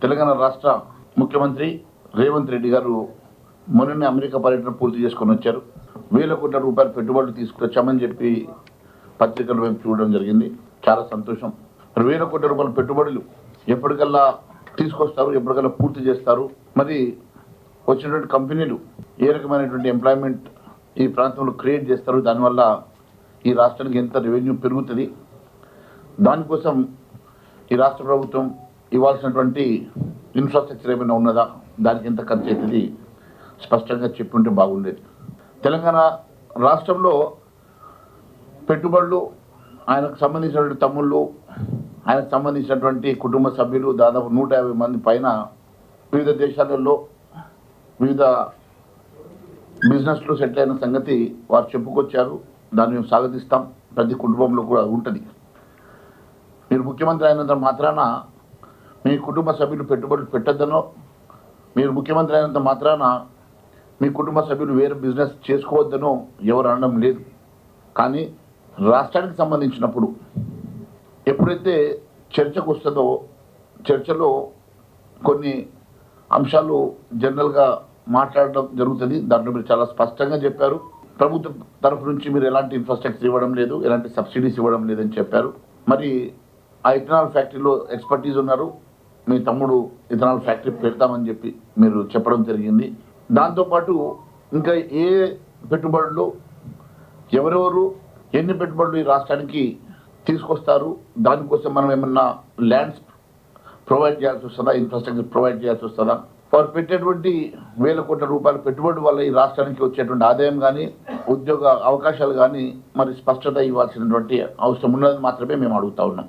తెలంగాణ రాష్ట్ర ముఖ్యమంత్రి రేవంత్ రెడ్డి గారు మొన్ననే అమెరికా పర్యటన పూర్తి చేసుకొని వచ్చారు. వేల కోట్ల రూపాయల పెట్టుబడులు తీసుకొచ్చామని చెప్పి పత్రికలు మేము చూడడం జరిగింది. చాలా సంతోషం. వేల కోట్ల రూపాయల పెట్టుబడులు ఎప్పటికల్లా తీసుకొస్తారు, ఎప్పటికల్లా పూర్తి చేస్తారు. మరి వచ్చినటువంటి కంపెనీలు ఏ రకమైనటువంటి ఎంప్లాయ్మెంట్ ఈ ప్రాంతంలో క్రియేట్ చేస్తారు, దానివల్ల ఈ రాష్ట్రానికి ఎంత రెవెన్యూ పెరుగుతుంది, దానికోసం ఈ రాష్ట్ర ప్రభుత్వం ఇవ్వాల్సినటువంటి ఇన్ఫ్రాస్ట్రక్చర్ ఏమైనా ఉన్నదా, దానికి ఎంత ఖర్చు అవుతుంది స్పష్టంగా చెప్పుంటే బాగుండేది. తెలంగాణ రాష్ట్రంలో పెట్టుబడులు, ఆయనకు సంబంధించినటువంటి తమ్ముళ్ళు, ఆయనకు సంబంధించినటువంటి కుటుంబ సభ్యులు దాదాపు 150 మంది పైన వివిధ దేశాలలో వివిధ బిజినెస్లో సెటిల్ అయిన సంగతి వారు చెప్పుకొచ్చారు. దాన్ని మేము స్వాగతిస్తాం. ప్రతి కుటుంబంలో కూడా ఉంటుంది. మీరు ముఖ్యమంత్రి అయినంత మాత్రాన మీ కుటుంబ సభ్యులు పెట్టుబడులు పెట్టద్దనో, మీరు ముఖ్యమంత్రి అయినంత మాత్రాన మీ కుటుంబ సభ్యులు వేరే బిజినెస్ చేసుకోవద్దనో ఎవరు అనడం లేదు. కానీ రాష్ట్రానికి సంబంధించినప్పుడు ఎప్పుడైతే చర్చకు వస్తుందో, చర్చలో కొన్ని అంశాలు జనరల్గా మాట్లాడడం జరుగుతుంది. దాంట్లో మీరు చాలా స్పష్టంగా చెప్పారు. ప్రభుత్వం తరఫు నుంచి మీరు ఎలాంటి ఇన్ఫ్రాస్ట్రక్చర్ ఇవ్వడం లేదు, ఎలాంటి సబ్సిడీస్ ఇవ్వడం లేదని చెప్పారు. మరి ఆ ఇథనాల్ ఫ్యాక్టరీలో ఎక్స్పర్టీస్ ఉన్నారు. మీ తమ్ముడు ఇథనాల్ ఫ్యాక్టరీ పెడతామని చెప్పి మీరు చెప్పడం జరిగింది. దాంతోపాటు ఇంకా ఏ పెట్టుబడులు, ఎవరెవరు ఎన్ని పెట్టుబడులు ఈ రాష్ట్రానికి తీసుకొస్తారు, దానికోసం మనం ఏమన్నా ల్యాండ్స్ ప్రొవైడ్ చేయాల్సి వస్తుందా, ఇన్ఫ్రాస్ట్రక్చర్ ప్రొవైడ్ చేయాల్సి వస్తుందా, వారు పెట్టేటువంటి వేల కోట్ల రూపాయల పెట్టుబడి వల్ల ఈ రాష్ట్రానికి వచ్చేటువంటి ఆదాయం కానీ, ఉద్యోగ అవకాశాలు కానీ మరి స్పష్టత ఇవ్వాల్సినటువంటి అవసరం ఉన్నదని మాత్రమే మేము అడుగుతా ఉన్నాం.